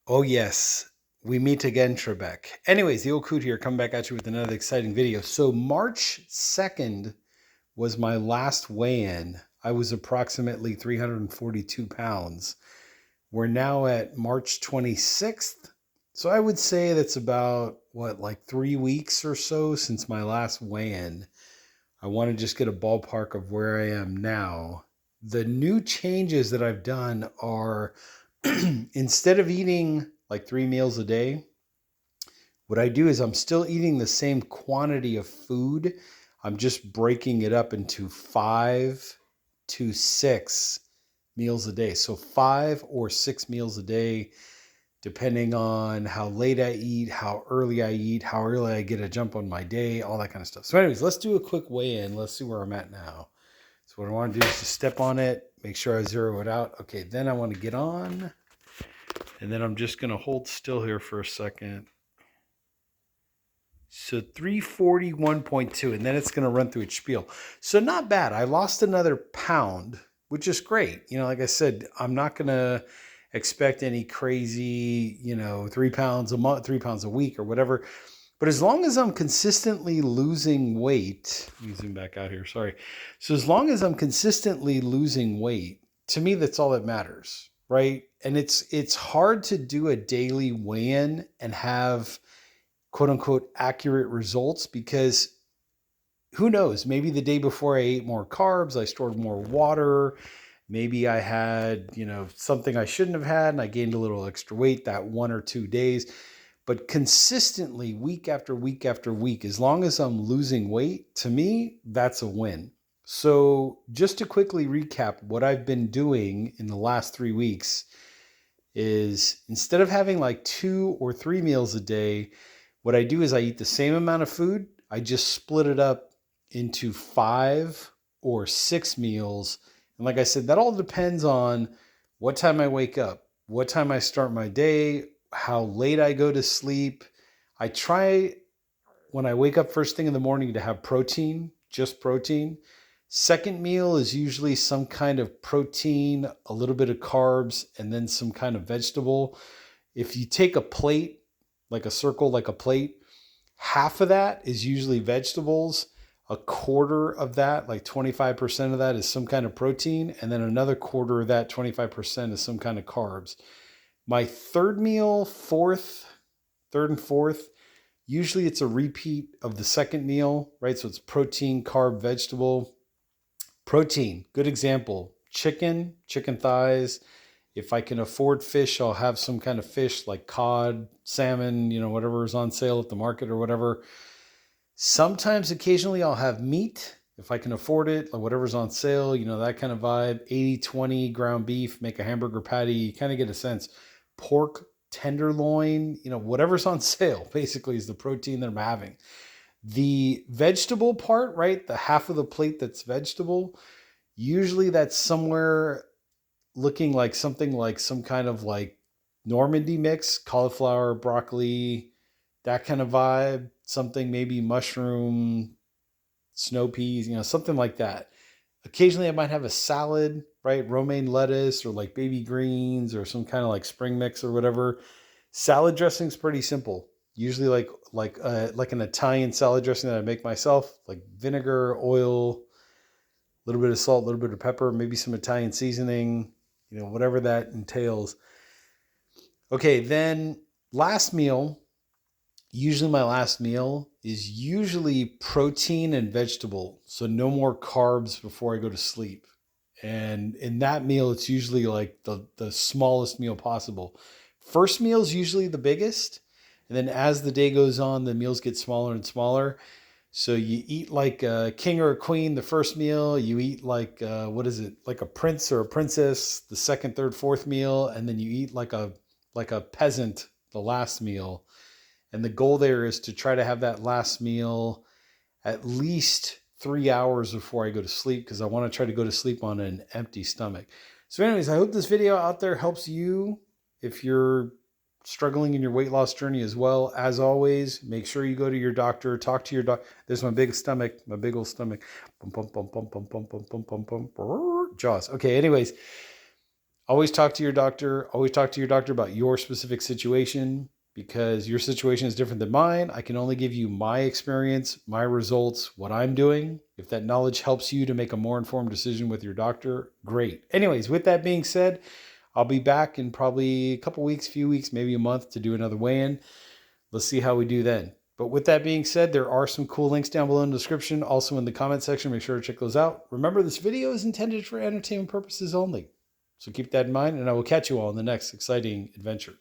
Oh yes, we meet again, Trebek. Anyways, the old coot here, coming back at you with another exciting video. So March 2nd was my last weigh-in. I was approximately 342 pounds. We're now at March 26th. So I would say that's about, like 3 weeks or so since my last weigh-in. I want to just get a ballpark of where I am now. The new changes that I've done are instead of eating like 3 meals a day, what I do is I'm still eating the same quantity of food. I'm just breaking it up into 5 to 6 meals a day. So 5 or 6 meals a day, depending on how late I eat, how early I eat, how early I get a jump on my day, all that kind of stuff. So anyways, let's do a quick weigh-in. Let's see where I'm at now. So what I want to do is just step on it, make sure I zero it out. Okay, then I want to get on. And then I'm just going to hold still here for a second. So 341.2, and then it's going to run through its spiel. So not bad. I lost another pound, which is great. Like I said, I'm not going to expect any crazy, 3 pounds a month, 3 pounds a week or whatever. But as long as I'm consistently losing weight, let me zoom back out here, sorry. So as long as I'm consistently losing weight, to me, that's all that matters, right? And it's hard to do a daily weigh-in and have quote unquote accurate results because who knows, maybe the day before I ate more carbs, I stored more water, maybe I had, something I shouldn't have had and I gained a little extra weight that 1 or 2 days. But consistently, week after week after week, as long as I'm losing weight, to me, that's a win. So just to quickly recap, what I've been doing in the last 3 weeks is instead of having like 2 or 3 meals a day, what I do is I eat the same amount of food. I just split it up into 5 or 6 meals. And like I said, that all depends on what time I wake up, what time I start my day, how late I go to sleep. I try when I wake up first thing in the morning to have protein, just protein. Second meal is usually some kind of protein, a little bit of carbs, and then some kind of vegetable. If you take a plate, like a circle, like a plate, half of that is usually vegetables. A quarter of that, like 25% of that, is some kind of protein. And then another quarter of that, 25%, is some kind of carbs. My third meal, third and fourth, usually it's a repeat of the second meal, right? So it's protein, carb, vegetable. Protein, good example, chicken thighs. If I can afford fish, I'll have some kind of fish like cod, salmon, whatever is on sale at the market or whatever. Sometimes, occasionally, I'll have meat if I can afford it, like whatever's on sale, that kind of vibe. 80-20 ground beef, make a hamburger patty, you kind of get a sense. Pork, tenderloin, whatever's on sale basically is the protein that I'm having. The vegetable part, right? The half of the plate that's vegetable, usually that's somewhere looking like something like some kind of like Normandy mix, cauliflower, broccoli, that kind of vibe, something maybe mushroom, snow peas, something like that. Occasionally I might have a salad, right? Romaine lettuce or like baby greens or some kind of like spring mix or whatever. Salad dressing's pretty simple. Usually like an Italian salad dressing that I make myself, like vinegar, oil, a little bit of salt, a little bit of pepper, maybe some Italian seasoning, whatever that entails. Okay, then last meal, usually my last meal is usually protein and vegetable. So no more carbs before I go to sleep. And in that meal, it's usually like the smallest meal possible. First meal is usually the biggest. And then as the day goes on, the meals get smaller and smaller. So you eat like a king or a queen the first meal. You eat like, what is it? Like a prince or a princess the second, third, fourth meal. And then you eat like a peasant the last meal. And the goal there is to try to have that last meal at least 3 hours before I go to sleep, because I want to try to go to sleep on an empty stomach. So anyways, I hope this video out there helps you if you're struggling in your weight loss journey as well. As always, make sure you go to your doctor, talk to your doctor. There's my big stomach, my big old stomach. Bum, bum, bum, bum, bum, bum, bum, bum, bum, bum. Jaws. Okay, anyways, Always talk to your doctor. Always talk to your doctor about your specific situation, because your situation is different than mine. I can only give you my experience, my results, what I'm doing. If that knowledge helps you to make a more informed decision with your doctor, great. Anyways, with that being said, I'll be back in probably a couple weeks, few weeks, maybe a month to do another weigh-in. Let's see how we do then. But with that being said, there are some cool links down below in the description, also in the comment section. Make sure to check those out. Remember, this video is intended for entertainment purposes only. So keep that in mind, and I will catch you all in the next exciting adventure.